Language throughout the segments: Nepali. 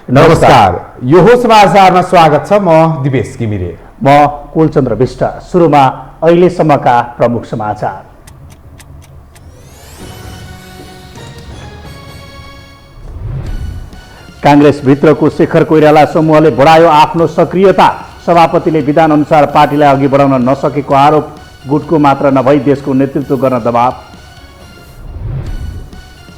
नमस्कार, यो हो समाचारमा स्वागत छ। म दिपेश घिमिरे। म कुलचन्द्र विष्ट। सुरुमा अहिलेसम्मका प्रमुख समाचार। कांग्रेस भित्रको शेखर कोइराला समूहले बढायो आफ्नो सक्रियता। सभापतिले विधान अनुसार पार्टीलाई अघि बढाउन नसकेको आरोप। गुटको मात्र नभई देशको नेतृत्व गर्न दबाव।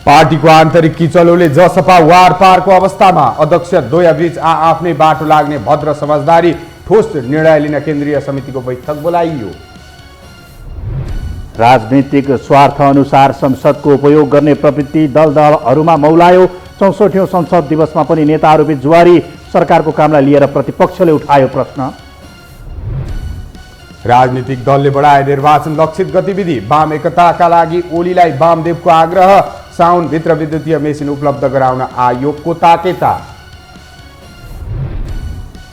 पार्टीको आन्तरिक किचलोले जसपा वारपारको अवस्थामा। अध्यक्ष द्वयबीच आफ्नै बाटो लाग्ने भद्र समझदारी। ठोस निर्णय लिन केन्द्रीय समितिको बैठक बोलाइयो। राजनीतिक स्वार्थ अनुसार संसदको उपयोग गर्ने प्रवृत्ति दलहरूमा मौलायो। 64औं संसद दिवसमा पनि नेताहरूबीच जुवारी। सरकारको कामलाई लिएर प्रतिपक्षले उठायो प्रश्न। राजनीतिक दलले बढाए निर्वाचन लक्षित गतिविधि। वाम एकताका लागि ओलीलाई वामदेवको आग्रह। साउनभित्र विद्युतीय मेसिन उपलब्ध गराउन आयोगको ताकेता।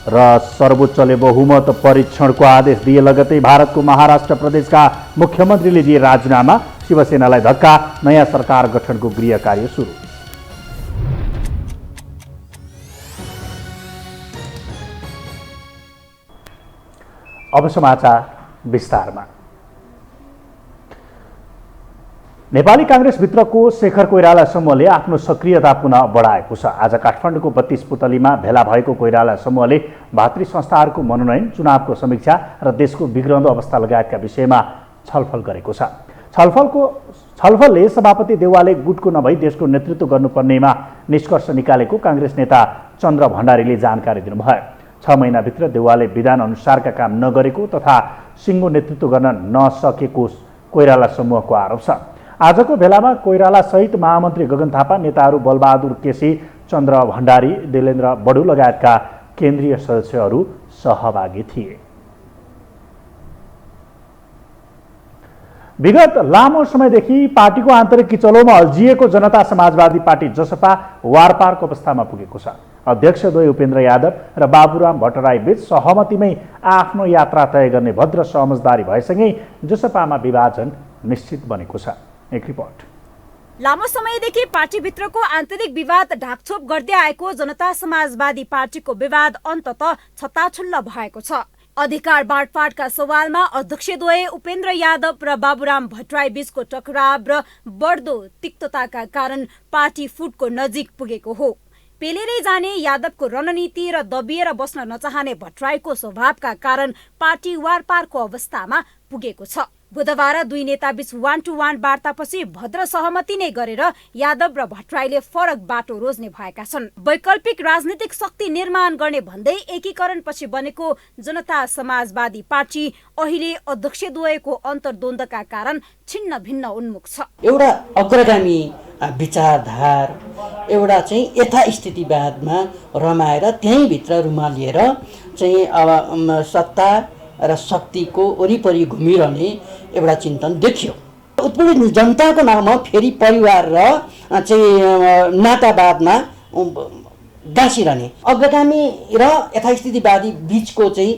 र सर्वोच्चले बहुमत परीक्षणको आदेश दिए लगतै भारतको महाराष्ट्र प्रदेशका मुख्यमन्त्रीले दिए राजीनामा। शिवसेनालाई धक्का। नयाँ सरकार गठनको गृह कार्य सुरु। अब समाचार विस्तारमा। नेपाली कांग्रेसभित्रको शेखर कोइराला समूहले आफ्नो सक्रियता पुनः बढाएको छ। आज काठमाडौँको 32 पुतलीमा भेला भएको कोइराला समूहले भातृ संस्थाहरूको मनोनयन, चुनावको समीक्षा र देशको बिग्रँदो अवस्था लगायतका विषयमा छलफल गरेको छ। छलफलले सभापति देउवाले गुटको नभई देशको नेतृत्व गर्नुपर्नेमा निष्कर्ष निकालेको कांग्रेस नेता चन्द्र भण्डारीले जानकारी दिनुभयो। 6 महिनाभित्र देउवाले विधान अनुसारका काम नगरेको तथा सिङ्गो नेतृत्व गर्न नसकेको कोइराला समूहको आरोप छ। आजको भेलामा कोइराला सहित महामन्त्री गगन थापा, नेताहरू बलबहादुर केसी, चन्द्र भण्डारी, देलेन्द्र बडु लगायतका केन्द्रीय सदस्यहरू सहभागी थिए। विगत लामो समयदेखि पार्टीको आन्तरिक किचलोमा अल्झिएको जनता समाजवादी पार्टी जसपा वारपारको अवस्थामा पुगेको छ। अध्यक्षद्वय उपेन्द्र यादव र बाबुराम भट्टराई बीच सहमतिमै आफ्नो यात्रा तय गर्ने भद्र समझदारी भएसँगै जसपामा विभाजन निश्चित बनेको छ। एक रिपोर्ट। लामो समयदेखि पार्टीभित्रको आन्तरिक विवाद ढाकछोप गर्दै आएको जनता समाजवादी पार्टीको विवाद अन्ततः छताछुल्ल भएको छ। अधिकार बाँडफाँडका सवालमा अध्यक्षद्वय उपेन्द्र यादव र बाबुराम भट्टराई बीचको टकराव र बढ्दो तिक्तताका कारण पार्टी फुटको नजिक पुगेको हो। पेलेरै जाने यादवको रणनीति र दबिएर बस्न नचाहने भट्टराईको स्वभावका कारण पार्टी वारपारको अवस्थामा पुगेको छ। बुधबार दुई नेताबीच 1-to-1 वार्तापछि भद्र सहमति नै गरेर यादव र भट्टराईले फरक बाटो रोज्ने भएका छन्। वैकल्पिक राजनीतिक शक्ति निर्माण गर्ने भन्दै एकीकरणपछि बनेको जनता समाजवादी पार्टी अहिले अध्यक्षद्वयको अन्तर्द्वन्द्वका कारण छिन्न भिन्न उन्मुख छ। एउटा अग्रगामी विचारधार, एउटा चाहिँ यथास्थितिवादमा रमाएर त्यहीँभित्र रुमालिएर चाहिँ अब सत्ता र शक्तिको वरिपरि घुमिरहने एउटा चिन्तन देखियो। उत्पीडित जनताको नाममा फेरि परिवार र चाहिँ नातावादमा गाँसिरहने अग्रगामी र यथास्थितिवादी बीचको चाहिँ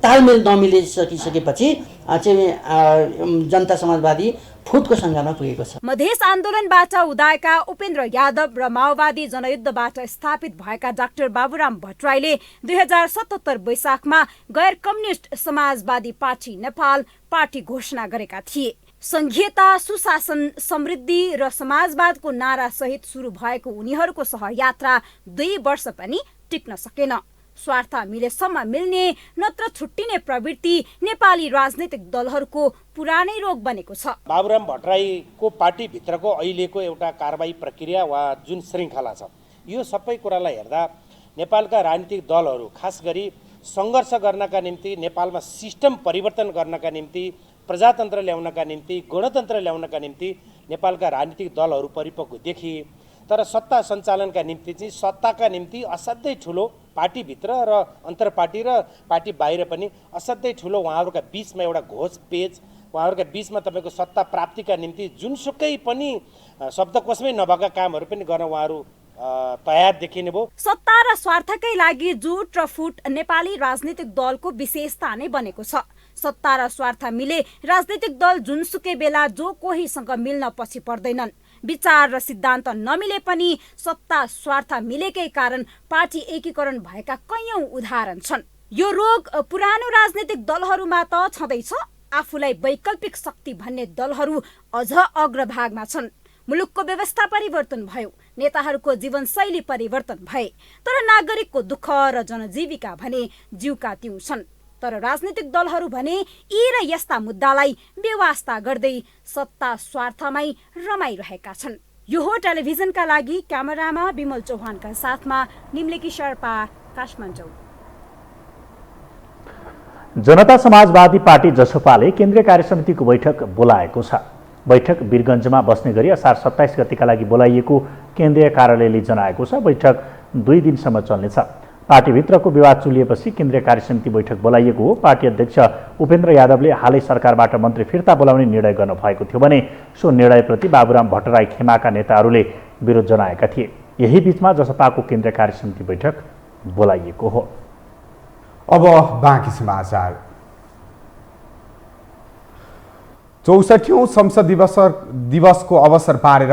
तालमेल नमिलिसकिसकेपछि चाहिँ जनता समाजवादी फुटको सङ्घारमा पुगेको छ। मधेस आन्दोलनबाट उदाएका उपेन्द्र यादव र माओवादी जनयुद्धबाट स्थापित भएका डाक्टर बाबुराम भट्टराईले 2077 वैशाखमा गैर कम्युनिस्ट समाजवादी पार्टी नेपाल पार्टी घोषणा गरेका थिए। संघीयता, सुशासन, समृद्धि र समाजवादको नारा सहित सुरु भएको उनीहरूको सहयात्रा 2 वर्ष पनि टिक्न सकेन। स्वार्थ मिलेसम्म मिल्ने नत्र छुट्टिने प्रवृत्ति नेपाली राजनीतिक दलहरूको पुरानै रोग बनेको छ। बाबुराम भट्टराईको पार्टीभित्रको अहिलेको एउटा कारबाही प्रक्रिया वा जुन श्रृङ्खला छ, यो सबै कुरालाई हेर्दा नेपालका राजनीतिक दलहरू खास गरी सङ्घर्ष गर्नका निम्ति, नेपालमा सिस्टम परिवर्तन गर्नका निम्ति, प्रजातन्त्र ल्याउनका निम्ति, गणतन्त्र ल्याउनका निम्ति नेपालका राजनीतिक दलहरू परिपक्व देखिए। तर सत्ता सञ्चालनका निम्ति चाहिँ सत्ताका निम्ति असाध्यै ठुलो पार्टीभित्र र अन्तरपार्टी र पार्टी बाहिर पनि असाध्यै ठुलो उहाँहरूका बीचमा एउटा घोषपेच, उहाँहरूका बीचमा तपाईँको सत्ता प्राप्तिका निम्ति जुनसुकै पनि शब्दकोशमै नभएका कामहरू पनि गर्न उहाँहरू तयार देखिने भयो। सत्ता र स्वार्थकै लागि जुट र फुट नेपाली राजनीतिक दलको विशेषता नै बनेको छ। सत्ता र स्वार्थ मिले राजनीतिक दल जुनसुकै बेला जो कोहीसँग मिल्न पछि पर्दैनन्। विचार र सिद्धान्त नमिले पनि सत्ता स्वार्थ मिलेकै कारण पार्टी एकीकरण भएका कैयौं उदाहरण छन्। यो रोग पुरानो राजनीतिक दलहरूमा त छँदैछ। आफूलाई वैकल्पिक शक्ति भन्ने दलहरू अझ अग्रभागमा छन्। मुलुकको व्यवस्था परिवर्तन भयो, नेताहरूको जीवनशैली परिवर्तन भए, तर नागरिकको दुःख र जनजीविका भने जिउका तिउ छन्। तर राजनीतिक दलहरू भने यी र यस्ता मुद्दालाई बेवास्ता गर्दै सत्ता स्वार्थमै रमाइरहेका छन्। यो हो टेलिभिजनका लागि क्यामेरामा विमल चौहानका साथमा निम्लेकी शर्पा, काठमाडौँ। जनता समाजवादी पार्टी जसपाले केन्द्रीय कार्यसमितिको बैठक बोलाएको छ। बैठक वीरगञ्जमा बस्ने गरी असार 27 गतिका लागि बोलाइएको केन्द्रीय कार्यालयले जनाएको छ। बैठक 2 दिनसम्म चल्नेछ। पार्टीभित्रको विवाद चुलिएपछि केन्द्रीय कार्यसमिति बैठक बोलाइएको हो। पार्टी अध्यक्ष उपेन्द्र यादवले हालै सरकारबाट मन्त्री फिर्ता बोलाउने निर्णय गर्नुभएको थियो भने सो निर्णयप्रति बाबुराम भट्टराई खेमाका नेताहरूले विरोध जनाएका थिए। यही बीचमा जसपाको केन्द्रीय कार्यसमिति बैठक बोलाइएको हो। अब बाँकी समाचार। 64औं संसद दिवसको अवसर पारेर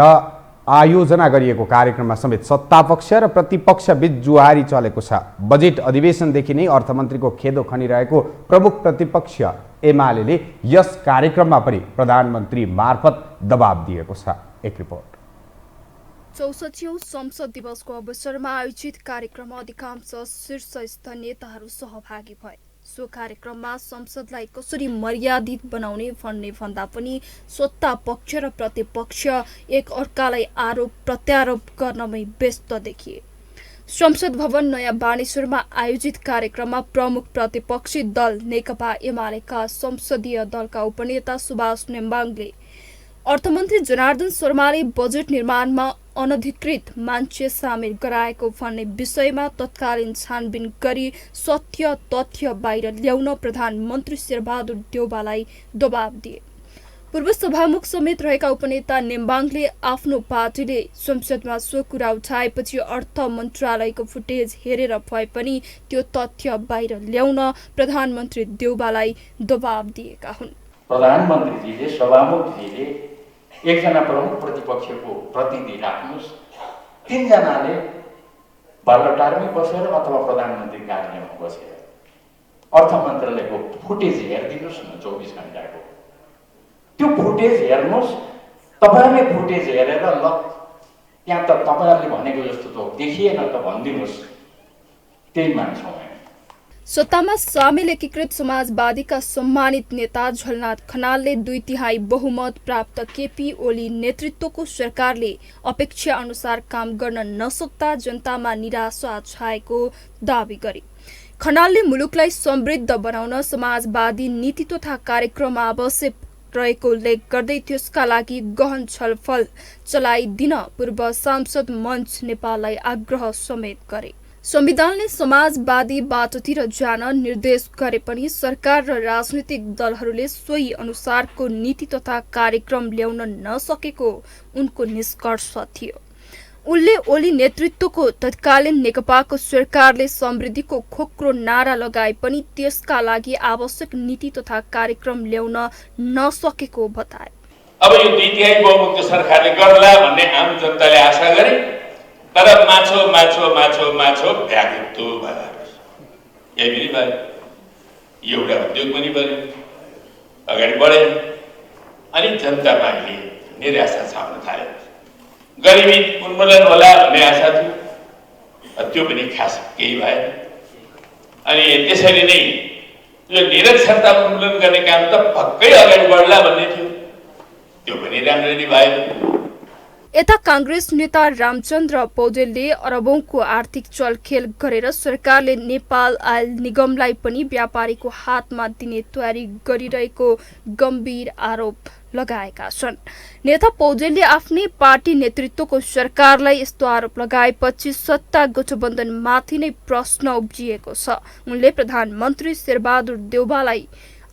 आयोजना गरिएको कार्यक्रममा समेत सत्तापक्ष र प्रतिपक्ष बीच जुहारी चलेको छ। बजेट अधिवेशनदेखि नै अर्थमन्त्रीको खेदो खनिरहेको प्रमुख प्रतिपक्ष एमाले यस कार्यक्रममा पनि प्रधानमन्त्री मार्फत दबाब दिएको छ। एक रिपोर्ट। 64औं संसद दिवसको अवसरमा आयोजित कार्यक्रममा अधिकांश शीर्षस्थ नेताहरू सहभागी भए। सो कार्यक्रममा संसदलाई कसरी मर्यादित बनाउने भन्ने भन्दा पनि सत्ता पक्ष र प्रतिपक्ष एक अर्कालाई आरोप प्रत्यारोप गर्नमै व्यस्त देखिए। संसद भवन नयाँ बानेश्वरमा आयोजित कार्यक्रममा प्रमुख प्रतिपक्षी दल नेकपा एमालेका संसदीय दलका उपनेता सुभाष नेम्बाङले अर्थमन्त्री जनार्दन शर्माले बजेट निर्माणमा अनधिकृत मान्छे सामेल गराएको भन्ने विषयमा तत्कालीन छानबिन गरी सत्य तथ्य बाहिर ल्याउन प्रधानमन्त्री शेरबहादुर देउवालाई दबाब दिए। पूर्व सभामुख समेत रहेका उपनेता नेम्बाङले आफ्नो पार्टीले संसदमा सो कुरा उठाएपछि अर्थ मन्त्रालयको फुटेज हेरेर भए पनि त्यो तथ्य बाहिर ल्याउन प्रधानमन्त्री देउवालाई दबाब दिएका हुन्। प्रधानमन्त्रीजीले सभामुखजीले एकजना प्रमुख प्रतिपक्षको प्रतिनिधि राख्नुहोस्, 3 जनाले बालटारमै बसेर अथवा प्रधानमन्त्री कार्यालयमा बसेर अर्थ मन्त्रालयको फुटेज हेरिदिनुहोस् न 24 घण्टाको। त्यो फुटेज हेर्नुहोस्, तपाईँहरूले फुटेज हेरेर ल त्यहाँ त तपाईँहरूले भनेको जस्तो त देखिएन त भनिदिनुहोस्, त्यही मान्छौँ। सत्तामा सामेल एकीकृत समाजवादीका सम्मानित नेता झलनाथ खनालले 2/3 बहुमत प्राप्त केपी ओली नेतृत्वको सरकारले अपेक्षा अनुसार काम गर्न नसक्दा जनतामा निराशा छाएको दावी गरे। खनालले मुलुकलाई समृद्ध बनाउन समाजवादी नीति तथा कार्यक्रम आवश्यक रहेको उल्लेख गर्दै त्यसका लागि गहन छलफल चलाइदिन पूर्व सांसद मञ्च नेपाललाई आग्रह समेत गरे। संविधानले समाजवादी बाटोतिर जान निर्देश गरे पनि सरकार र राजनीतिक दलहरूले सोही अनुसारको नीति तथा कार्यक्रम ल्याउन नसकेको उनको निष्कर्ष थियो। उनले ओली नेतृत्वको तत्कालीन नेकपाको सरकारले समृद्धिको खोक्रो नारा लगाए पनि त्यसका लागि आवश्यक नीति तथा कार्यक्रम ल्याउन नसकेको बताए। अब यो 2/3 बहुमतको सरकारले गर्ला भन्ने आम जनताले आशा गरे, तर माछो माछो माछो माछो भ्यागुतो भयो। यही पनि भयो, एउटा उद्योग पनि बन्यो, अगाडि बढे, अनि जनतामा निराशा छाप्न थाल्यो। गरिबी उन्मूलन होला भन्ने आशा थियो, त्यो पनि खास केही भएन। अनि त्यसरी नै यो निरक्षरता उन्मूलन गर्ने काम त पक्कै अगाडि बढ्ला भन्ने थियो, त्यो पनि राम्ररी भएन। यता कांग्रेस नेता रामचन्द्र पौडेलले अरबौंको आर्थिक चलखेल गरेर सरकारले नेपाल आयल निगमलाई पनि व्यापारीको हातमा दिने तयारी गरिरहेको गम्भीर आरोप लगाएका छन्। नेता पौडेलले आफ्नै पार्टी नेतृत्वको सरकारलाई यस्तो आरोप लगाएपछि सत्ता गठबन्धनमाथि नै प्रश्न उब्जिएको छ। उनले प्रधानमन्त्री शेरबहादुर देउवालाई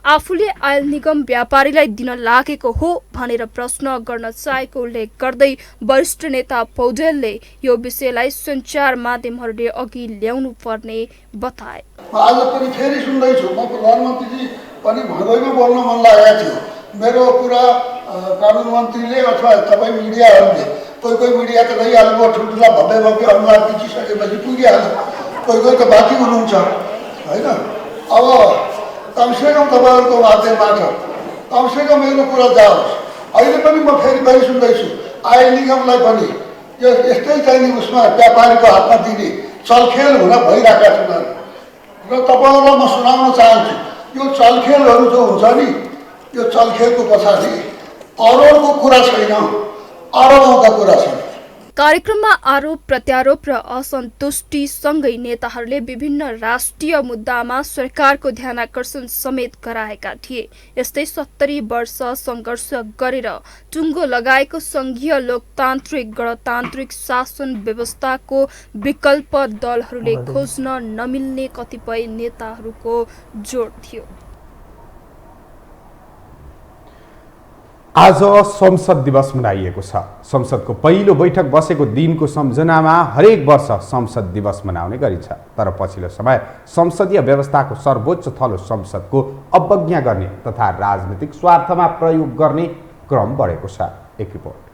आफूले आयल निगम व्यापारीलाई दिन लागेको हो भनेर प्रश्न गर्न चाहेको उल्लेख गर्दै वरिष्ठ नेता पौडेलले यो विषयलाई सञ्चार माध्यमहरूले अघि ल्याउनु पर्ने बताए। आज पनि फेरि सुन्दैछु, म प्रधानमन्त्रीजी पनि भदैमा बोल्न मन लागेको थियो। मेरो कुरा कानुन मन्त्रीले अथवा तपाईँ मिडियाहरूले कोही मिडिया त गइहाल्नु, ठुल्ठुला भव्य अनुवाद बिचिसकेपछि पुगिहाल्यो, कोही त बाँकी हुनुहुन्छ होइन। अब कमसेकम तपाईँहरूको माध्यमबाट कमसेकम मेरो कुरा जाओस्। अहिले पनि म फेरि सुन्दैछु, आयल निगमलाई पनि यो यस्तै चाहिने उसमा व्यापारीको हातमा दिने चलखेल हुन भइरहेका छन् र तपाईँहरूलाई म सुनाउन चाहन्छु, यो चलखेलहरू जो हुन्छ नि, यो चलखेलको पछाडि करोडको कुरा छैन, अरबौँका कुरा छन्। कार्यक्रममा आरोप प्रत्यारोप र असन्तुष्टि सँगै नेताहरूले विभिन्न राष्ट्रिय मुद्दामा सरकारको ध्यानाकर्षण समेत गराएका थिए। यस्तै 70 वर्ष सङ्घर्ष गरेर टुङ्गो लगाएको सङ्घीय लोकतान्त्रिक गणतान्त्रिक शासन व्यवस्थाको विकल्प दलहरूले खोज्न नमिल्ने कतिपय नेताहरूको जोड थियो। आज संसद दिवस मनाइएको छ। संसदको पहिलो बैठक बसेको दिनको सम्झनामा हरेक वर्ष संसद दिवस मनाउने गरिन्छ। तर पछिल्लो समय संसदीय व्यवस्थाको सर्वोच्च थलो संसदको अवज्ञा गर्ने तथा राजनीतिक स्वार्थमा प्रयोग गर्ने क्रम बढेको छ। एक रिपोर्ट।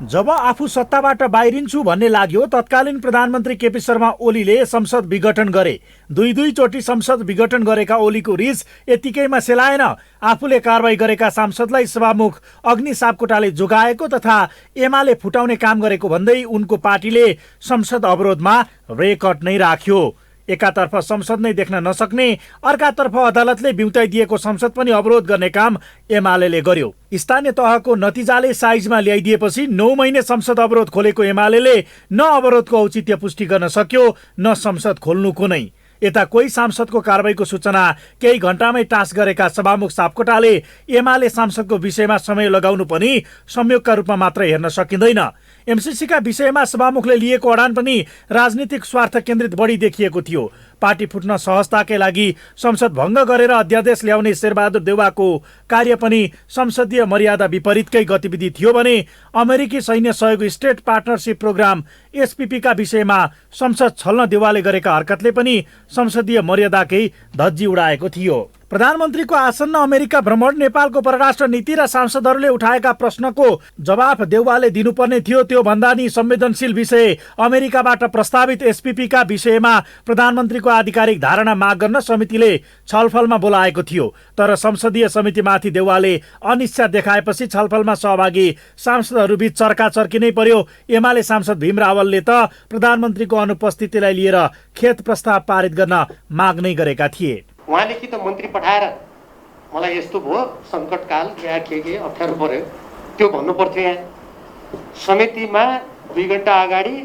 जब आफू सत्ताबाट बाहिरिन्छु भन्ने लाग्यो, तत्कालीन प्रधानमन्त्री केपी शर्मा ओलीले संसद विघटन गरे। दुई चोटि संसद विघटन गरेका ओलीको रिस यतिकैमा सेलाएन। आफूले कारबाही गरेका सांसदलाई सभामुख अग्नि सापकोटाले जोगाएको तथा एमाले फुटाउने काम गरेको भन्दै उनको पार्टीले संसद अवरोधमा रेकर्ड नै राख्यो। एकातर्फ संसद नै देख्न नसक्ने, अर्कातर्फ अदालतले बिउताइदिएको संसद पनि अवरोध गर्ने काम एमाले गर्यो। स्थानीय तहको नतिजाले साइजमा ल्याइदिएपछि 9 महिने संसद अवरोध खोलेको एमाले न अवरोधको औचित्य पुष्टि गर्न सक्यो, न संसद खोल्नुको नै। यता कोही सांसदको कारबाहीको सूचना केही घण्टामै टाँस गरेका सभामुख सापकोटाले एमाले सांसदको विषयमा समय लगाउनु पनि संयोगका रूपमा मात्र हेर्न सकिँदैन। एमसीसीका विषयमा सभामुखले लिएको अडान पनि राजनीतिक स्वार्थ केन्द्रित बढी देखिएको थियो। पार्टी फुट्न सहजताकै लागि संसद भङ्ग गरेर अध्यादेश ल्याउने शेरबहादुर देउवाको कार्य पनि संसदीय मर्यादा विपरीतकै गतिविधि थियो भने अमेरिकी सैन्य सहयोग स्टेट पार्टनरसिप प्रोग्राम एसपीपीका विषयमा संसद छल्न देउवाले गरेका हरकतले पनि संसदीय मर्यादाकै धज्जी उडाएको थियो। प्रधानमन्त्रीको आसन्न अमेरिका भ्रमण, नेपालको परराष्ट्र नीति र सांसदहरूले उठाएका प्रश्नको जवाफ देउवाले दिनुपर्ने थियो। त्यो भन्दा नि संवेदनशील विषय अमेरिकाबाट प्रस्तावित एसपीपीका विषयमा प्रधानमन्त्रीको आधिकारिक धारणा माग गर्न समितिले छलफलमा बोलाएको थियो। तर संसदीय समितिमाथि देउवाले अनिच्छा देखाएपछि छलफलमा सहभागी सांसदहरूबीच चर्काचर्की नै पर्यो। एमाले सांसद भीम रावलले त प्रधानमन्त्रीको अनुपस्थितिलाई लिएर खेद प्रस्ताव पारित गर्न माग नै गरेका थिए। उहाँले कि त मन्त्री पठाएर मलाई यस्तो भयो, सङ्कटकाल या के अप्ठ्यारो पर्यो, त्यो भन्नु पर्थ्यो। यहाँ समितिमा 2 घण्टा अगाडि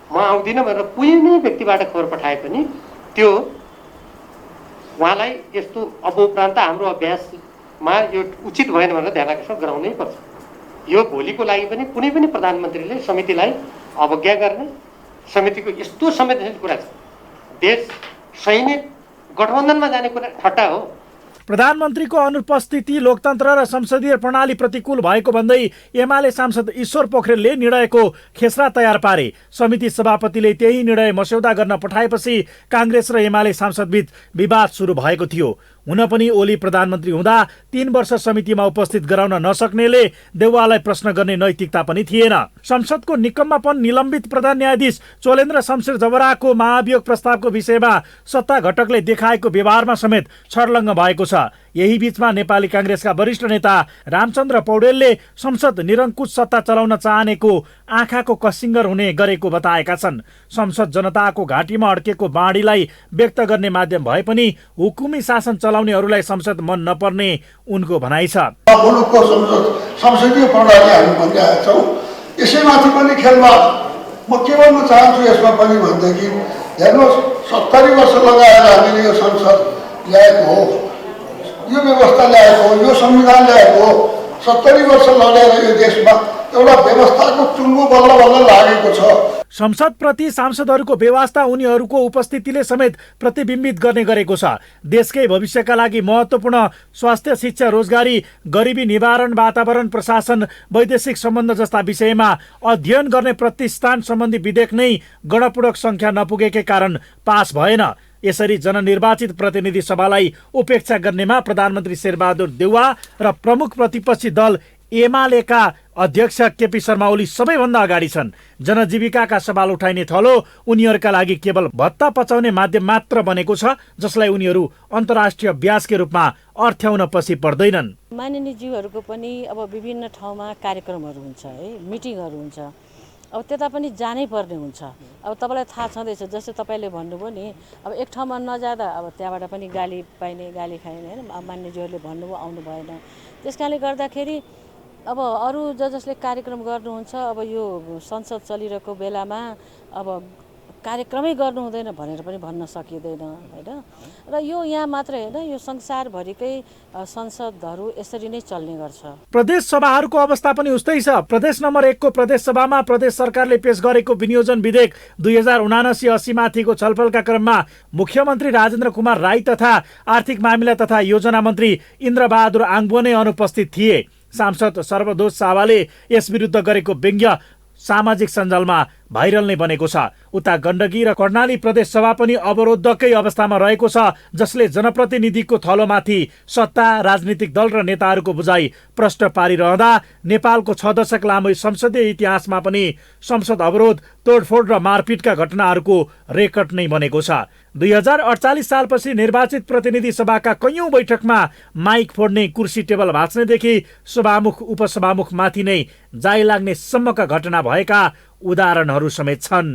म आउँदिनँ भनेर कुनै नै व्यक्तिबाट खबर पठाए पनि त्यो उहाँलाई यस्तो अब उपरान्त हाम्रो अभ्यासमा यो उचित भएन भनेर ध्यानाकर्षण गराउनै पर्छ। यो भोलिको लागि पनि कुनै पनि प्रधानमन्त्रीले समितिलाई अवज्ञा गर्ने, समितिको यस्तो संवेदनशील कुरा छ, देश सैनिक गठबन्धनमा जाने कुरा ठट्टा हो। प्रधानमन्त्रीको अनुपस्थिति लोकतन्त्र र संसदीय प्रणाली प्रतिकूल भएको भन्दै एमाले सांसद ईश्वर पोखरेलले निर्णयको खेसरा तयार पारे। समिति सभापतिले त्यही निर्णय मस्यौदा गर्न पठाएपछि काङ्ग्रेस र एमाले सांसदबीच विवाद सुरु भएको थियो। हुन पनि ओली प्रधानमन्त्री हुँदा 3 वर्ष समितिमा उपस्थित गराउन नसक्नेले देउवालाई प्रश्न गर्ने नैतिकता पनि थिएन। संसदको निकम्मापन निलम्बित प्रधान न्यायाधीश चोलेन्द्र शमशेर जवराको महाभियोग प्रस्तावको विषयमा सत्ता घटकले देखाएको व्यवहारमा समेत छर्लङ्ग भएको छ। यही बीचमा नेपाली काङ्ग्रेसका वरिष्ठ नेता रामचन्द्र पौडेलले संसद निरङ्कुश सत्ता चलाउन चाहनेको आँखाको कसिङ्गर हुने गरेको बताएका छन्। संसद जनताको घाँटीमा अड्केको बाँडीलाई व्यक्त गर्ने माध्यम भए पनि हुकुमी शासन चलाउनेहरूलाई संसद मन नपर्ने उनको भनाइ छ। मुलुकको संसदीय प्रणाली हामी भनिरहेका छौँ, यसैमाथि पनि खेलबाज। म के भन्न चाहन्छु यसमा पनि भनेदेखि हेर्नुहोस्, 70 वर्ष लगाएर हामीले यो संसद ल्याएको हो, यो व्यवस्था ल्याएको हो, यो संविधान ल्याएको हो। 70 वर्ष लडेर यो देशमा एउटा व्यवस्थाको टुङ्गो बल्ल लागेको छ। संसदप्रति सांसदहरूको व्यवस्था उनीहरूको उपस्थितिले समेत प्रतिबिम्बित गर्ने गरेको छ। देशकै भविष्यका लागि महत्त्वपूर्ण स्वास्थ्य, शिक्षा, रोजगारी, गरिबी निवारण, वातावरण, प्रशासन, वैदेशिक सम्बन्ध जस्ता विषयमा अध्ययन गर्ने प्रतिष्ठान सम्बन्धी विधेयक नै गणपूरक सङ्ख्या नपुगेकै कारण पास भएन। यसरी जननिर्वाचित प्रतिनिधि सभालाई उपेक्षा गर्नेमा प्रधानमन्त्री शेरबहादुर देउवा र प्रमुख प्रतिपक्षी दल एमालेका अध्यक्ष केपी शर्मा ओली सबैभन्दा अगाडि छन्। जनजीविकाका सवाल उठाइने थलो उनीहरूका लागि केवल भत्ता पचाउने माध्यम मात्र बनेको छ, जसलाई उनीहरू अन्तर्राष्ट्रिय ब्याजकै रूपमा अर्थ्याउन पछि पर्दैनन्। माननीय ज्यूहरूको पनि अब विभिन्न ठाउँमा कार्यक्रमहरू हुन्छ है, मिटिङहरू हुन्छ, अब त्यता पनि जानै पर्ने हुन्छ। अब तपाईँलाई थाहा छँदैछ, जस्तो तपाईँले भन्नुभयो नि, अब एक ठाउँमा नजाँदा अब त्यहाँबाट पनि गाली पाइने, गाली खाइने होइन। अब मान्यज्यूहरूले भन्नुभयो, आउनु भएन। त्यस कारणले गर्दाखेरि अब अरू जसले कार्यक्रम गर्नुहुन्छ, अब यो संसद चलिरहेको बेलामा अब कार्यक्रमै गर्नु हुँदैन भनेर पनि भन्न सकिँदैन होइन। र यो यहाँ मात्र होइन, यो संसारभरिकै संसदहरू यसरी नै चल्ने गर्छ। प्रदेश सभाहरूको अवस्था पनि उस्तै छ। प्रदेश नम्बर 1 को प्रदेश सभामा प्रदेश सरकारले पेश गरेको विनियोजन विधेयक 2079-80 माथिको छलफलका क्रममा मुख्यमन्त्री राजेन्द्र कुमार राई तथा आर्थिक मामिला तथा योजना मन्त्री इन्द्रबहादुर आङ्बो नै अनुपस्थित थिए। सांसद सर्वदोष सावाले यस विरुद्ध गरेको व्यङ्ग्य सामाजिक सञ्जालमा भाइरल नै बनेको छ। उता गण्डकी र कर्णाली प्रदेश सभा पनि अवरोधकै अवस्थामा रहेको छ, जसले जनप्रतिनिधिको थलोमाथि सत्ता, राजनीतिक दल र नेताहरूको बुझाइ प्रष्ट पारिरहँदा नेपालको 6 दशक लामो संसदीय इतिहासमा पनि संसद अवरोध, तोडफोड र मारपिटका घटनाहरूको रेकर्ड नै बनेको छ। 2048 सालपछि निर्वाचित प्रतिनिधि सभाका कैयौं बैठकमा माइक फोड्ने, कुर्सी टेबल भाँच्नेदेखि सभामुख उपसभामुख माथि नै जाई लाग्ने सम्मका घटना भएका उदाहरणहरू समेत छन्।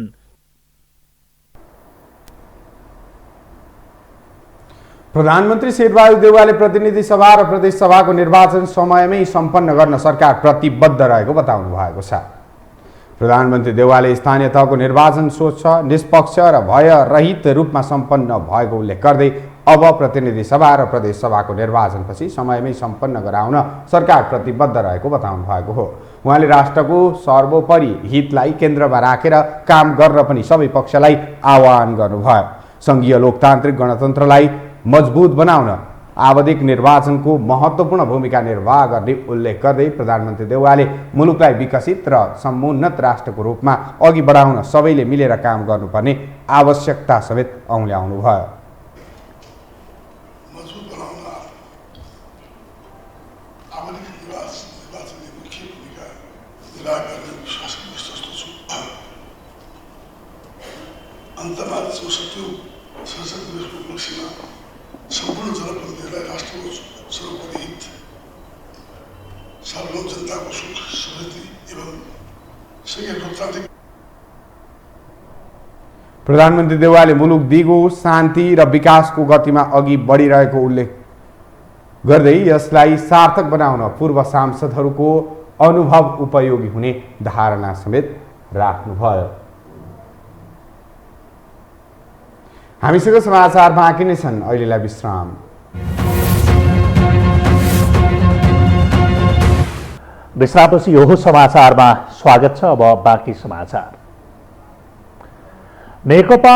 प्रधानमन्त्री शेरबहादुर देउवाले प्रतिनिधि सभा र प्रदेश सभाको निर्वाचन समयमै सम्पन्न गर्न सरकार प्रतिबद्ध रहेको बताउनु भएको छ। प्रधानमन्त्री देउवाले स्थानीय तहको निर्वाचन स्वच्छ, निष्पक्ष र भयरहित रूपमा सम्पन्न भएको उल्लेख गर्दै अब प्रतिनिधि सभा र प्रदेश सभाको निर्वाचनपछि समयमै सम्पन्न गराउन सरकार प्रतिबद्ध रहेको बताउनु भएको हो। उहाँले राष्ट्रको सर्वोपरि हितलाई केन्द्रमा राखेर काम गर्न पनि सबै पक्षलाई आह्वान गर्नुभयो। सङ्घीय लोकतान्त्रिक गणतन्त्रलाई मजबुत बनाउन आवधिक निर्वाचनको महत्त्वपूर्ण भूमिका निर्वाह गर्ने उल्लेख गर्दै प्रधानमन्त्री देउवाले मुलुकलाई विकसित र समुन्नत राष्ट्रको रूपमा अघि बढाउन सबैले मिलेर काम गर्नुपर्ने आवश्यकता समेत औँल्याउनुभयो। अन्तमा 64 संसद दिवसको उपलक्ष्यमा सम्पूर्ण जनप्रतिनिधिलाई राष्ट्रको सर्वोपरि हित, सार्वभौम जनताको सुख समृद्धि एवं सङ्घीय लोकतान्त्रिक प्रधानमन्त्री देउवाले मुलुक दिगो शान्ति र विकासको गतिमा अघि बढिरहेको उल्लेख गर्दै यसलाई सार्थक बनाउन पूर्व सांसदहरूको अनुभव उपयोगी हुने धारणा समेत राख्नुभयो। हामीसँग समाचार बाँकी नै छन्, अहिलेलाई विश्राम। विश्रामपछि यो समाचारमा स्वागत छ। अब बाँकी समाचार। नेकपा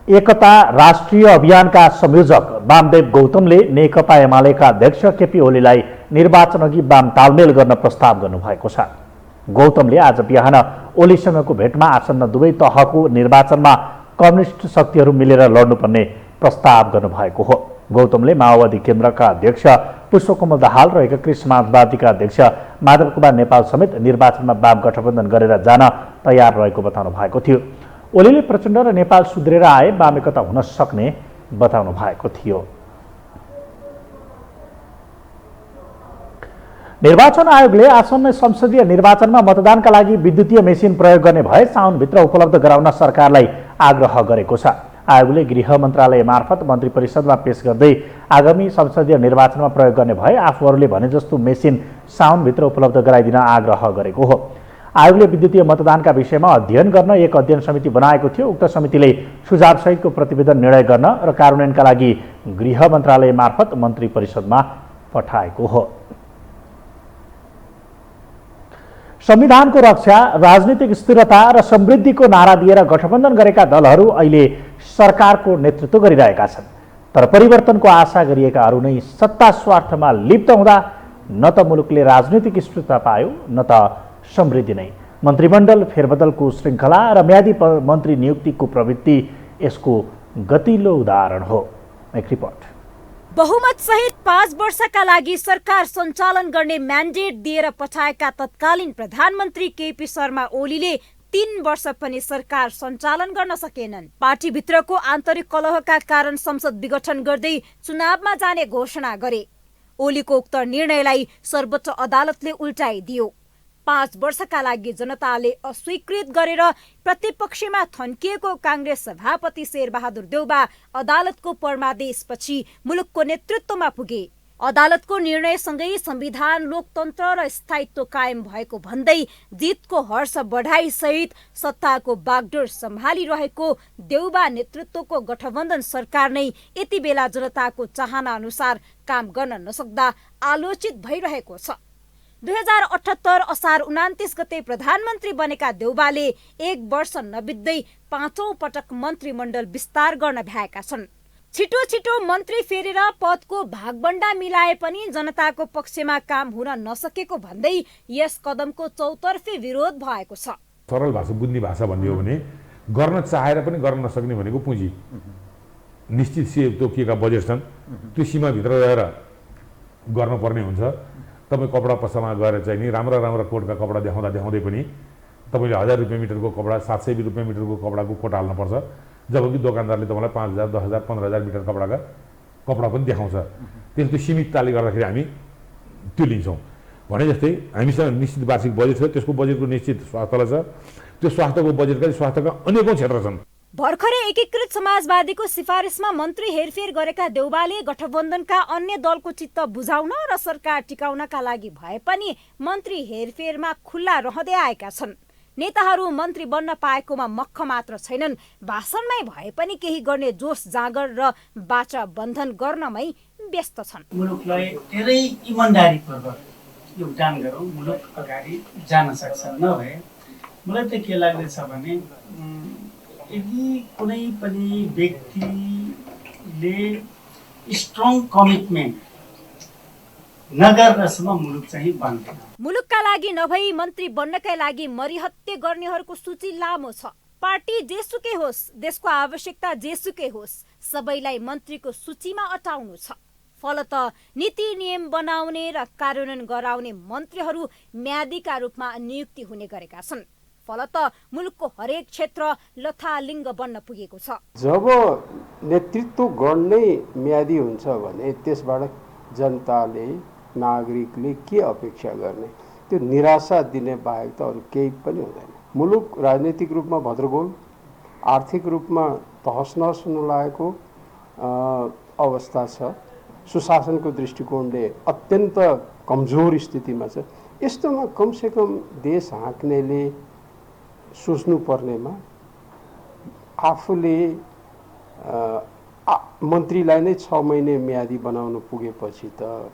एकता राष्ट्रिय अभियानका संयोजक वामदेव गौतमले नेकपा एमालेका अध्यक्ष केपी ओलीलाई निर्वाचन अघि वाम तालमेल गर्न प्रस्ताव गर्नुभएको छ। गौतमले आज बिहान ओलीसँगको भेटमा आसन्न दुवै तहको निर्वाचनमा कम्युनिस्ट शक्तिहरू मिलेर लड्नुपर्ने प्रस्ताव गर्नुभएको हो। गौतमले माओवादी केन्द्रका अध्यक्ष पुष्पकमल दाहाल र एकीकृत समाजवादीका अध्यक्ष माधव कुमार नेपाल समेत निर्वाचनमा वाम गठबन्धन गरेर जान तयार रहेको बताउनु भएको थियो। ओलीले प्रचण्ड र नेपाल सुध्रेर आए वाम एकता हुन सक्ने बताउनु भएको थियो। निर्वाचन आयोगले आसन्न संसदीय निर्वाचनमा मतदानका लागि विद्युतीय मेसिन प्रयोग गर्ने भए साउनभित्र उपलब्ध गराउन सरकारलाई आग्रह गरेको छ। आयोगले गृह मन्त्रालय मार्फत मन्त्री परिषदमा पेश गर्दै आगामी संसदीय निर्वाचनमा प्रयोग गर्ने भए आफूहरूले भने जस्तो मेसिन साउनभित्र उपलब्ध गराइदिन आग्रह गरेको हो। आयोगले विद्युतीय मतदानका विषयमा अध्ययन गर्न एक अध्ययन समिति बनाएको थियो। उक्त समितिले सुझावसहितको प्रतिवेदन निर्णय गर्न र कार्यान्वयनका लागि गृह मन्त्रालय मार्फत मन्त्री परिषदमा पठाएको हो। संविधानको रक्षा, राजनीतिक स्थिरता र समृद्धिको नारा दिएर गठबन्धन गरेका दलहरू अहिले सरकारको नेतृत्व गरिरहेका छन्। तर परिवर्तनको आशा गरिएकाहरू नै सत्ता स्वार्थमा लिप्त हुँदा न त मुलुकले राजनीतिक स्थिरता पायो न त समृद्धि नै। मन्त्रीमण्डल फेरबदलको श्रृङ्खला र म्यादी मन्त्री नियुक्तिको प्रवृत्ति यसको गतिलो उदाहरण हो। एक रिपोर्ट। बहुमत सहित 5 वर्षका लागि सरकार सञ्चालन गर्ने म्यान्डेट दिएर पठाएका तत्कालीन प्रधानमन्त्री केपी शर्मा ओलीले 3 वर्ष पनि सरकार सञ्चालन गर्न सकेनन्। पार्टीभित्रको आन्तरिक कलहका कारण संसद विघटन गर्दै चुनावमा जाने घोषणा गरे। ओलीको उक्त निर्णयलाई सर्वोच्च अदालतले उल्टाइदियो। 5 वर्षका लागि जनताले अस्वीकृत गरेर प्रतिपक्षमा थन्किएको काङ्ग्रेस सभापति शेरबहादुर देउबा अदालतको परमादेशपछि मुलुकको नेतृत्वमा पुगे। अदालतको निर्णयसँगै संविधान, लोकतन्त्र र स्थायित्व कायम भएको भन्दै जितको हर्ष बढाइसहित सत्ताको बागडोर सम्हालिरहेको देउबा नेतृत्वको गठबन्धन सरकार नै यति बेला जनताको चाहना अनुसार काम गर्न नसक्दा आलोचित भइरहेको छ। 2078 असार 29 गते प्रधानमन्त्री बनेका देउबाले 1 वर्ष नबित्दै 5औं पटक मन्त्रीमण्डल विस्तार गर्न भ्याएका छन्। छिटो छिटो मन्त्री फेरेर पदको भागबण्डा मिलाए पनि जनताको पक्षमा काम हुन नसकेको भन्दै यस कदमको चौतर्फी विरोध भएको छ। सरल भाषा बुझ्ने भाषा भन्ने हो भने गर्न चाहेर पनि गर्न नसक्ने भनेको पुँजी, निश्चित तोकिएका बजेट छन्, त्यो सीमाभित्र रहेर गर्नुपर्ने हुन्छ। तपाईँ कपडा पसलमा गएर चाहिँ नि राम्रा कोटका कपडा देखाउँदै पनि तपाईँले 1000 रुपियाँ मिटरको कपडा, 700 रुपियाँ मिटरको कपडाको कोट हाल्नुपर्छ, जबकि दोकानदारले तपाईँलाई 5000, 10000, 15000 मिटर कपडा पनि देखाउँछ। त्यसको सीमितताले गर्दाखेरि हामी त्यो लिन्छौँ। भने जस्तै हामीसँग निश्चित वार्षिक बजेट छ, त्यसको बजेटको निश्चित स्वास्थ्यलाई छ, त्यो स्वास्थ्यको बजेटका स्वास्थ्यका अनेकौँ क्षेत्र छन्। भर्खरै एकीकृत समाजवादीको सिफारिसमा मन्त्री हेरफेर गरेका देउबाले गठबन्धनका अन्य दलको चित्त बुझाउन र सरकार टिकाउनका लागि भए पनि मन्त्री हेरफेरमा खुल्ला रहँदै आएका छन्। नेताहरू मन्त्री बन्न पाएकोमा मक्ख मात्र छैनन्, भाषणमै भए पनि केही गर्ने जोस जाँगर र बाचा बन्धन गर्नमै व्यस्त छन्। मुलुकलाई धेरै इमानदारीपूर्वक योगदान गरौँ, मुलुक अगाडि जान सक्छ। नभए मलाई त के लाग्दैछ भने यदि कुनै पनि व्यक्तिले स्ट्रङ कमिटमेन्ट नगर्नसम्म मुलुक चाहिँ बन्दैन। मुलुकका लागि नभई मन्त्री बन्नकै लागि मरिहत्ते गर्नेहरूको सूची लामो छ। पार्टी जेसुकै होस्, देशको आवश्यकता जेसुकै होस्, सबैलाई मन्त्रीको सूचीमा अटाउनु छ। फलत नीति नियम बनाउने र कार्यान्वयन गराउने मन्त्रीहरू म्यादीका रूपमा नियुक्ति हुने गरेका छन्। फलत मुलुकको हरेक क्षेत्र लथालिङ्ग बन्न पुगेको छ। जब नेतृत्व गर्नै म्यादी हुन्छ भने त्यसबाट जनताले, नागरिकले के अपेक्षा गर्ने, त्यो निराशा दिने बाहेक त अरू केही पनि हुँदैन। मुलुक राजनीतिक रूपमा भद्रगोल, आर्थिक रूपमा तहस नहस हुन लागेको अवस्था छ। सुशासनको दृष्टिकोणले अत्यन्त कमजोर स्थितिमा छ। यस्तोमा कमसेकम देश हाँक्नेले सोच्नु पर्नेमा आफूले मन्त्रीलाई नै 6 महिने म्यादी बनाउनु पुगेपछि त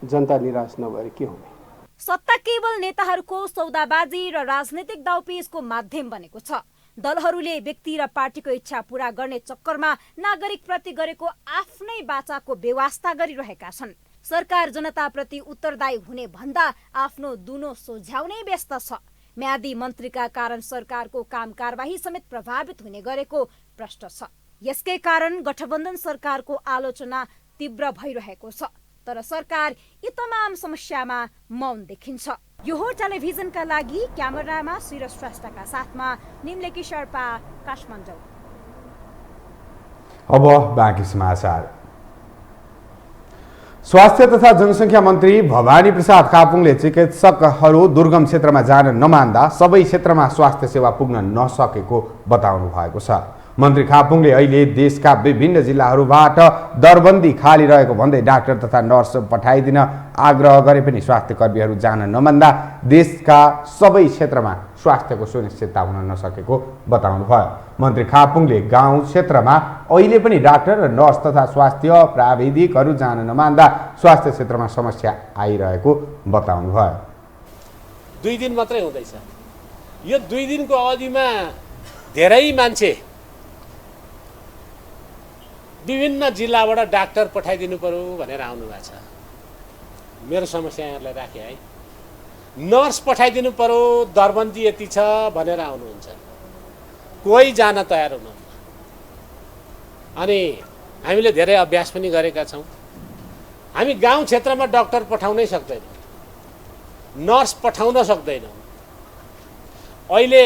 जनता निराश नभएर के हुने। सत्ता केवल नेताहरूको सौदाबाजी र राजनीतिक दाउपेचको माध्यम बनेको छ। दलहरूले व्यक्ति र पार्टीको इच्छा पूरा गर्ने चक्करमा नागरिकप्रति गरेको आफ्नै बाचाको बेवास्ता गरिरहेका छन्। सरकार जनताप्रति उत्तरदायी हुने भन्दा आफ्नो दुनो सोझ्याउनै व्यस्त छ। म्यादी मन्त्रीका कारण सरकारको काम कारबाही समेत प्रभावित हुने गरेको प्रश्न छ। यसकै कारण गठबन्धन सरकारको आलोचना तीव्र भइरहेको छ। तर सरकार यी तमाम समस्यामा मौन देखिन्छ। यो हो टेलिभिजनका लागि क्यामेरामा सिरज श्रेष्ठका साथमा निम्लेकी शर्पा, काठमाडौँ। अब बाँकी समाचार। स्वास्थ्य तथा जनसङ्ख्या मन्त्री भवानी प्रसाद खापुङले चिकित्सकहरू दुर्गम क्षेत्रमा जान नमान्दा सबै क्षेत्रमा स्वास्थ्य सेवा पुग्न नसकेको बताउनु भएको छ। मन्त्री खापुङले अहिले देशका विभिन्न जिल्लाहरूबाट दरबन्दी खाली रहेको भन्दै डाक्टर तथा नर्स पठाइदिन आग्रह गरे पनि स्वास्थ्य कर्मीहरू जान नमान्दा देशका सबै क्षेत्रमा स्वास्थ्यको सुनिश्चितता हुन नसकेको बताउनु भयो। मन्त्री खापुङले गाउँ क्षेत्रमा अहिले पनि डाक्टर र नर्स तथा स्वास्थ्य प्राविधिकहरू जान नमान्दा स्वास्थ्य क्षेत्रमा समस्या आइरहेको बताउनु भयो। 2 दिन मात्रै हुँदैछ। यो 2 दिनको अवधिमा धेरै मान्छे विभिन्न जिल्लाबाट डाक्टर पठाइदिनु पर्यो भनेर आउनु भएको छ। मेरो समस्या यहाँलाई राखेँ है। नर्स पठाइदिनु पर्यो, दरबन्दी यति छ भनेर आउनुहुन्छ। कोही जान तयार हुनुहुन्न। अनि हामीले धेरै अभ्यास पनि गरेका छौँ। हामी गाउँ क्षेत्रमा डाक्टर पठाउनै सक्दैनौँ, नर्स पठाउन सक्दैनौँ। अहिले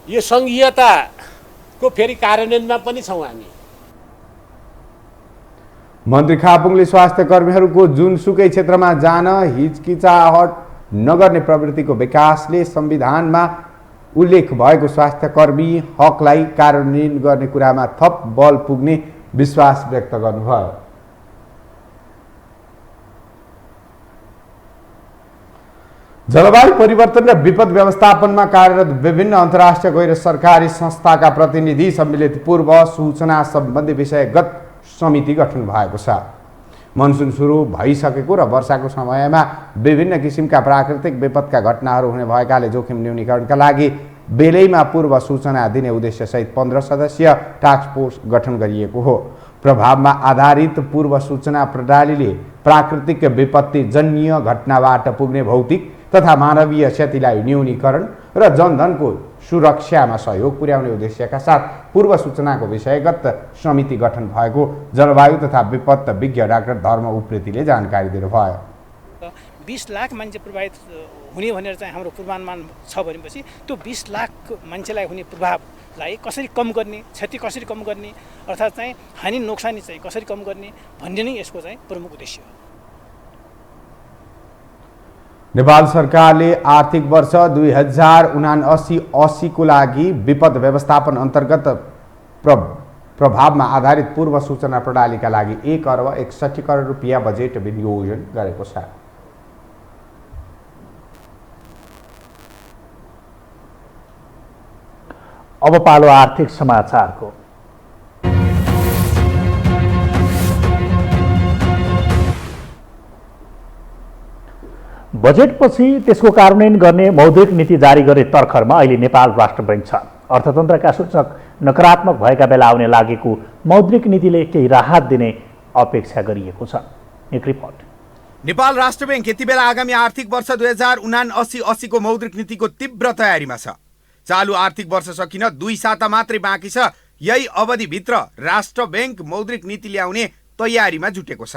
यो सङ्घीयताको फेरि कार्यान्वयनमा पनि छौँ हामी। मन्त्री खापुङले स्वास्थ्य कर्मीहरूको जुनसुकै क्षेत्रमा जान हिचकिचाहट नगर्ने प्रवृत्तिको विकासले संविधानमा उल्लेख भएको स्वास्थ्य कर्मी हकलाई कार्यान्वयन गर्ने कुरामा थप बल पुग्ने विश्वास व्यक्त गर्नुभयो। जलवायु परिवर्तन र विपद व्यवस्थापनमा कार्यरत विभिन्न अन्तर्राष्ट्रिय गैर सरकारी संस्थाका प्रतिनिधि सम्मिलित पूर्व सूचना सम्बन्धी विषयगत समिति गठन भएको छ। मनसुन सुरु भइसकेको र वर्षाको समयमा विभिन्न किसिमका प्राकृतिक विपदका घटनाहरू हुने भएकाले जोखिम न्यूनीकरणका लागि बेलैमा पूर्व सूचना दिने उद्देश्यसहित 15 सदस्यीय टास्क फोर्स गठन गरिएको हो। प्रभावमा आधारित पूर्व सूचना प्रणालीले प्राकृतिक विपत्ति जन्य घटनाबाट पुग्ने भौतिक तथा मानवीय क्षतिलाई न्यूनीकरण र जनधनको सुरक्षामा सहयोग पुर्याउने उद्देश्यका साथ पूर्व सूचनाको विषयगत समिति गठन भएको जलवायु तथा विपद विज्ञ डाक्टर धर्म उप्रेतीले जानकारी दिनुभयो। 20 लाख मान्छे प्रभावित हुने भनेर चाहिँ हाम्रो पूर्वानुमान छ भनेपछि त्यो 20 लाख मान्छेलाई हुने प्रभावलाई कसरी कम गर्ने, क्षति कसरी कम गर्ने, अर्थात् चाहिँ हानि नोक्सानी चाहिँ कसरी कम गर्ने भन्ने नै यसको चाहिँ प्रमुख उद्देश्य हो। नेपाल सरकारले आर्थिक वर्ष 2079-80 को लागि विपद व्यवस्थापन अन्तर्गत प्रभावमा आधारित पूर्व सूचना प्रणालीका लागि 1 अर्ब 61 करोड रुपियाँ बजेट विनियोजन गरेको छ। अब पालो आर्थिक समाचारको। बजेटपछि त्यसको कार्यान्वयन गर्ने मौद्रिक नीति जारी गर्ने तर्खरमा अहिले नेपाल राष्ट्र बैंक छ। अर्थतन्त्रका सूचक नकारात्मक भएका बेला आउने लागेको मौद्रिक नीतिले केही राहत दिने अपेक्षा गरिएको छ। एक रिपोर्ट। नेपाल राष्ट्र बैंक यति बेला आगामी आर्थिक वर्ष 2079-80 को मौद्रिक नीतिको तीव्र तयारीमा छ। चालु आर्थिक वर्ष सकिन 2 साता मात्रै बाँकी छ। यही अवधिभित्र राष्ट्र बैंक मौद्रिक नीति ल्याउने तयारीमा जुटेको छ।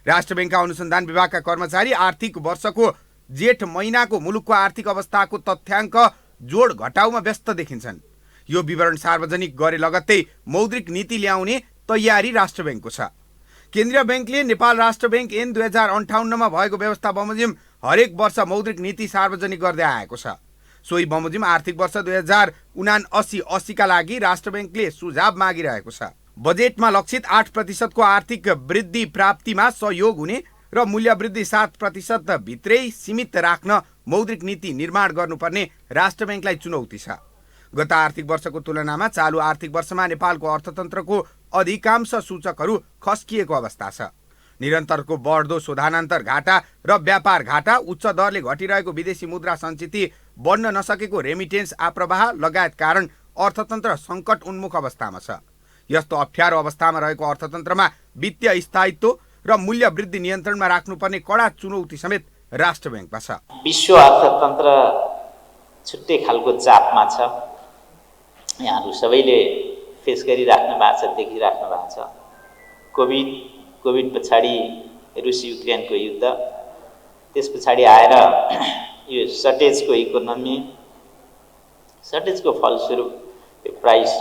राष्ट्र बैंकका अनुसन्धान विभागका कर्मचारी आर्थिक वर्षको जेठ महिनाको मुलुकको आर्थिक अवस्थाको तथ्याङ्क जोड घटाउमा व्यस्त देखिन्छन्। यो विवरण सार्वजनिक गरे लगत्तै मौद्रिक नीति ल्याउने तयारी राष्ट्र बैंकको छ। केन्द्रीय बैंकले नेपाल राष्ट्र बैंक ऐन 2058 मा भएको व्यवस्था बमोजिम हरेक वर्ष मौद्रिक नीति सार्वजनिक गर्दै आएको छ। सोही बमोजिम आर्थिक वर्ष 2079-80 का लागि राष्ट्र बैंकले सुझाव मागिरहेको छ। बजेटमा लक्षित 8% को आर्थिक वृद्धि प्राप्तिमा सहयोग हुने र मूल्य वृद्धि 7% भित्रै सीमित राख्न मौद्रिक नीति निर्माण गर्नुपर्ने राष्ट्र बैंकलाई चुनौती छ। गत आर्थिक वर्षको तुलनामा चालु आर्थिक वर्षमा नेपालको अर्थतन्त्रको अधिकांश सूचकहरू खस्किएको अवस्था छ। निरन्तरको बढ्दो शोधानान्तर घाटा र व्यापार घाटा, उच्च दरले घटिरहेको विदेशी मुद्रा सञ्चिति, बढ्न नसकेको रेमिटेन्स आप्रवाह लगायत कारण अर्थतन्त्र सङ्कट उन्मुख अवस्थामा छ। यस्तो अप्ठ्यारो अवस्थामा रहेको अर्थतन्त्रमा वित्तीय स्थायित्व र मूल्य वृद्धि नियन्त्रणमा राख्नुपर्ने कडा चुनौती समेत राष्ट्र बैंकमा छ। विश्व अर्थतन्त्र छुट्टै खालको चापमा छ। यहाँहरू सबैले फेस गरिराख्नु भएको छ, देखिराख्नु भएको छ। कोभिड पछाडि रुस युक्रेनको युद्ध, त्यस पछाडि आएर यो सर्टेजको इकोनोमी, सर्टेजको फलस्वरूप यो प्राइस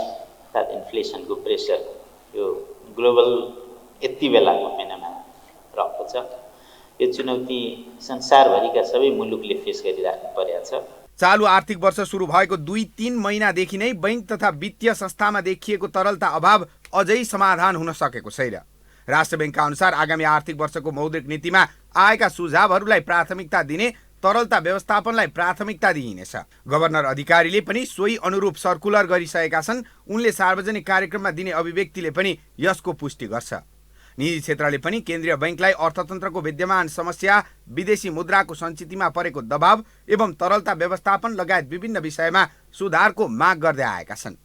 अर्थात् इन्फ्लेसनको प्रेसर, यो ग्लोबल यति बेलाको महिनामा रहेको छ। यो चुनौती संसारभरिका सबै मुलुकले फेस गरिराख्नु परेको छ। चालु आर्थिक वर्ष सुरु भएको 2-3 महिनादेखि नै बैंक तथा वित्तीय संस्थामा देखिएको तरलता अभाव अझै समाधान हुन सकेको छैन। राष्ट्र बैंकका अनुसार आगामी आर्थिक वर्षको मौद्रिक नीतिमा आएका सुझावहरूलाई प्राथमिकता दिने तरलता व्यवस्थापनलाई प्राथमिकता दिइनेछ। गभर्नर अधिकारीले पनि सोही अनुरूप सर्कुलर गरिसकेका छन्। उनले सार्वजनिक कार्यक्रममा दिने अभिव्यक्तिले पनि यसको पुष्टि गर्छ। निजी क्षेत्रले पनि केन्द्रीय बैंकलाई अर्थतन्त्रको विद्यमान समस्या, विदेशी मुद्राको सञ्चितमा परेको दबाव एवं तरलता व्यवस्थापन लगायत विभिन्न विषयमा सुधारको माग गर्दै आएका छन्।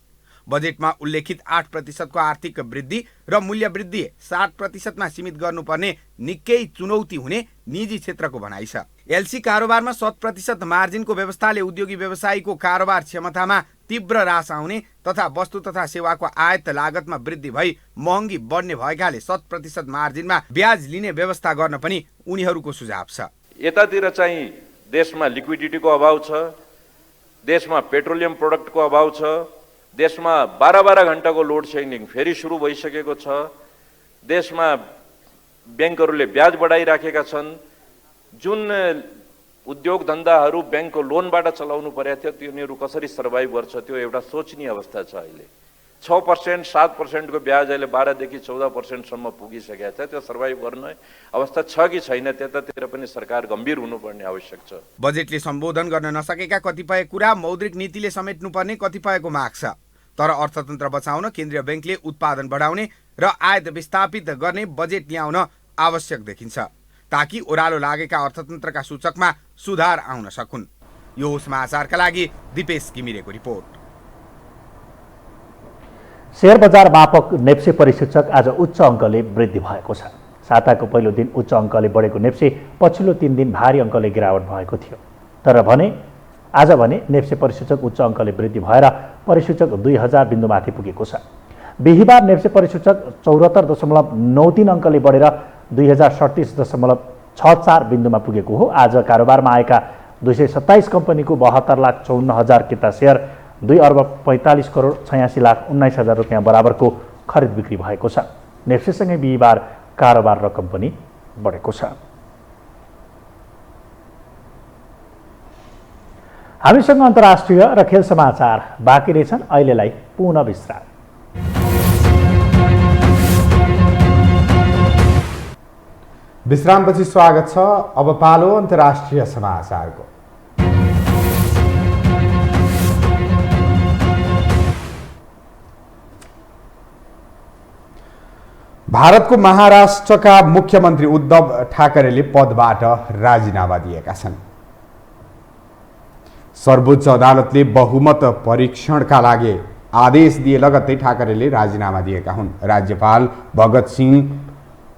बजेटमा उल्लेखित 8% आर्थिक वृद्धि र मूल्य वृद्धि 60% सीमित गर्नुपर्ने निकै चुनौती हुने निजी क्षेत्रको भनाइ छ। एलसी कारोबारमा 100% मार्जिनको व्यवस्थाले उद्योगी व्यवसायीको कारोबार क्षमतामा तीव्र ह्रास आउने तथा वस्तु तथा सेवाको आयात लागतमा वृद्धि भई महँगी बढ्ने भएकाले 100% मार्जिनमा ब्याज लिने व्यवस्था गर्न पनि उनीहरूको सुझाव छ। यतातिर चाहिँ देशमा लिक्विडिटीको अभाव छ, देशमा पेट्रोलियम प्रोडक्टको अभाव छ, देशमा 12-12 घण्टाको लोड सेडिङ फेरि सुरु भइसकेको छ, देशमा ब्याङ्कहरूले ब्याज बढाइराखेका छन्, जुन उद्योग धन्दाहरू ब्याङ्कको लोनबाट चलाउनु परेको थियो तिनीहरू कसरी सर्भाइभ गर्छ त्यो एउटा सोच्ने अवस्था छ। अहिले 6% 7% को ब्याज अहिले 12 देखि 14% सम्म पुगिसकेको छ। त्यो सर्भाइभ गर्ने अवस्था छ कि छैन त्यतातिर पनि सरकार गम्भीर हुनुपर्ने आवश्यक छ। बजेटले सम्बोधन गर्न नसकेका कतिपय कुरा मौद्रिक नीतिले समेट्नुपर्ने कतिपयको माग छ। तर अर्थतन्त्र बचाउन केन्द्रीय बैंकले उत्पादन बढाउने र आयात विस्थापित गर्ने बजेट ल्याउन आवश्यक देखिन्छ ताकि ओह्रालो लागेका अर्थतन्त्रका सूचकमा सुधार आउन सकुन्। यो समाचारका लागि दिपेश घिमिरेको रिपोर्ट। शेयर बजार मापक नेप्से परिसूचक आज उच्च अङ्कले वृद्धि भएको छ। साताको पहिलो दिन उच्च अङ्कले बढेको नेप्से पछिल्लो 3 दिन भारी अङ्कले गिरावट भएको थियो। तर आज भने नेप्से परिसूचक उच्च अङ्कले वृद्धि भएर परिसूचक 2000 बिन्दुमाथि पुगेको छ। बिहिबार नेप्से परिसूचक 74.93 अङ्कले बढेर 2037.64 बिन्दुमा पुगेको हो। आज कारोबारमा आएका 227 कम्पनीको 72,54,000 किता सेयर 2,45,86,19,000 रुपियाँ बराबरको खरिद बिक्री भएको छ। नेप्सेसँगै बिहिबार कारोबार रकम पनि बढेको छ। हामीसँग अन्तर्राष्ट्रिय र खेल समाचार बाँकी रहेछन्। अहिलेलाई पुनः विश्राम। विश्रामपछि स्वागत छ। अब पालो अन्तर्राष्ट्रिय समाचारको। भारतको महाराष्ट्रका मुख्यमन्त्री उद्धव ठाकरेले पदबाट राजीनामा दिएका छन्। सर्वोच्च अदालतले बहुमत परीक्षणका लागि आदेश दिए लगत्तै ठाकरेले राजीनामा दिएका हुन्। राज्यपाल भगत सिंह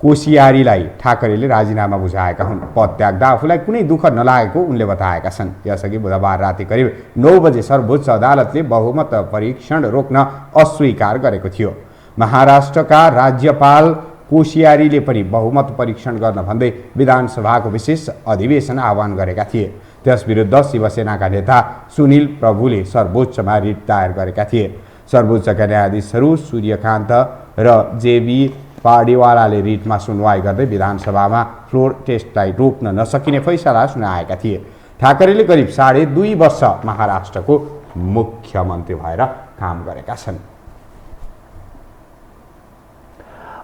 कोसियारीलाई ठाकरेले राजीनामा बुझाएका हुन्। पद त्याग्दा आफूलाई कुनै दुःख नलागेको उनले बताएका छन्। यसअघि बुधबार राति करिब 9 बजे सर्वोच्च अदालतले बहुमत परीक्षण रोक्न अस्वीकार गरेको थियो। महाराष्ट्रका राज्यपाल कोसियारीले पनि बहुमत परीक्षण गर्न भन्दै विधानसभाको विशेष अधिवेशन आह्वान गरेका थिए। त्यसविरुद्ध शिवसेनाका नेता सुनिल प्रभुले सर्वोच्चमा रिट दायर गरेका थिए। सर्वोच्चका न्यायाधीशहरू सूर्यकान्त र जेबी पाडेवालाले रिटमा सुनवाई गर्दै विधानसभामा फ्लोर टेस्टलाई रोक्न नसकिने फैसला सुनाएका थिए। ठाकरेले करिब 2.5 वर्ष महाराष्ट्रको मुख्यमन्त्री भएर काम गरेका छन्।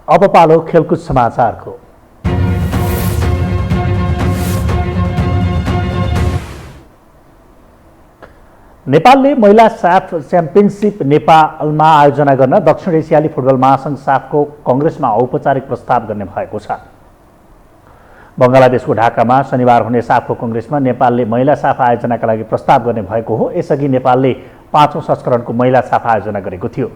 अब पालो खेलकुद समाचारको। नेपालले महिला साफ च्याम्पियनसिप नेपालमा आयोजना गर्न दक्षिण एसियाली फुटबल महासङ्घ साफको कङ्ग्रेसमा औपचारिक प्रस्ताव गर्ने भएको छ। बङ्गलादेशको ढाकामा शनिबार हुने साफको कङ्ग्रेसमा नेपालले महिला साफ आयोजनाका लागि प्रस्ताव गर्ने भएको हो। यसअघि नेपालले 5औं संस्करणको महिला साफ आयोजना गरेको थियो।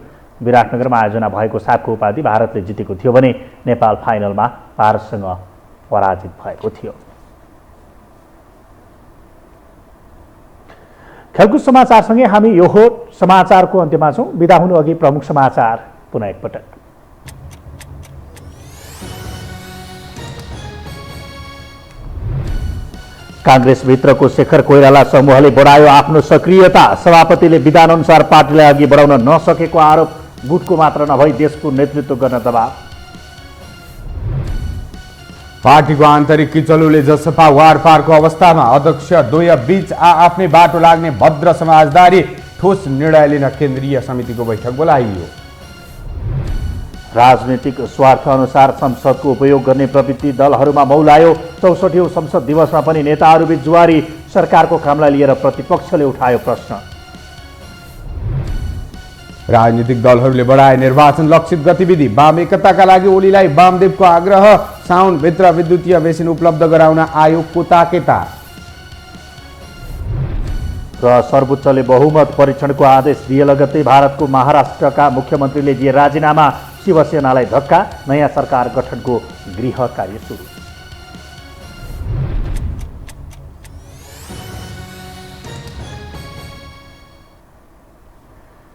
विराटनगरमा आयोजना भएको साफको उपाधि भारतले जितेको थियो भने नेपाल फाइनलमा भारतसँग पराजित भएको थियो। खेलकुद समाचारसँगै हामी यो समाचारको अन्त्यमा छौँ। बिदा हुनु अघि प्रमुख समाचार पुनः एकपटक। काङ्ग्रेसभित्रको शेखर कोइराला समूहले बढायो आफ्नो सक्रियता। सभापतिले विधानअनुसार पार्टीलाई अघि बढाउन नसकेको आरोप। गुटको मात्र नभई देशको नेतृत्व गर्न दबाव। पार्टीको आन्तरिक किचलोले जसपा वारपारको अवस्थामा अध्यक्ष द्वय बीच आफ्नै बाटो लाग्ने भद्र समाजदारी। ठोस निर्णय लिन केन्द्रीय समितिको बैठक बोलाइयो। राजनीतिक स्वार्थ अनुसार संसदको उपयोग गर्ने प्रवृत्ति दलहरूमा मौलायो। 64औं संसद दिवसमा पनि नेताहरूबीच जुवारी। सरकारको कामलाई लिएर प्रतिपक्षले उठायो प्रश्न। राजनीतिक दलहरूले बढाए निर्वाचन लक्षित गतिविधि। वाम एकताका लागि ओलीलाई वामदेवको आग्रह। साउनभित्र विद्युतीय मेसिन उपलब्ध गराउन आयोगको ताकेता। र सर्वोच्चले बहुमत परीक्षणको आदेश दिए लगत्तै भारतको महाराष्ट्रका मुख्यमन्त्रीले दिए राजीनामा। शिवसेनालाई धक्का। नयाँ सरकार गठनको गृह कार्य सुरु।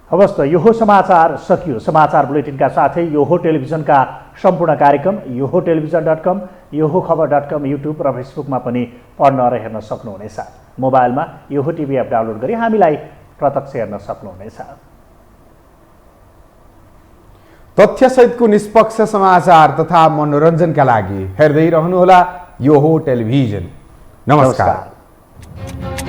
हवस् त यो समाचार सकियो। समाचार बुलेटिनका साथै योहो टेलिभिजनका सम्पूर्ण कार्यक्रम yoho.television.com, yohoखबर.com, युट्युब र फेसबुकमा पनि पढ्न र हेर्न सक्नुहुनेछ। मोबाइलमा योहो टिभी एप डाउनलोड गरी हामीलाई प्रत्यक्ष हेर्न सक्नुहुनेछ। तथ्यसहितको निष्पक्ष समाचार तथा मनोरञ्जनका लागि हेर्दै रहनुहोला योहो टेलिभिजन। नमस्कार।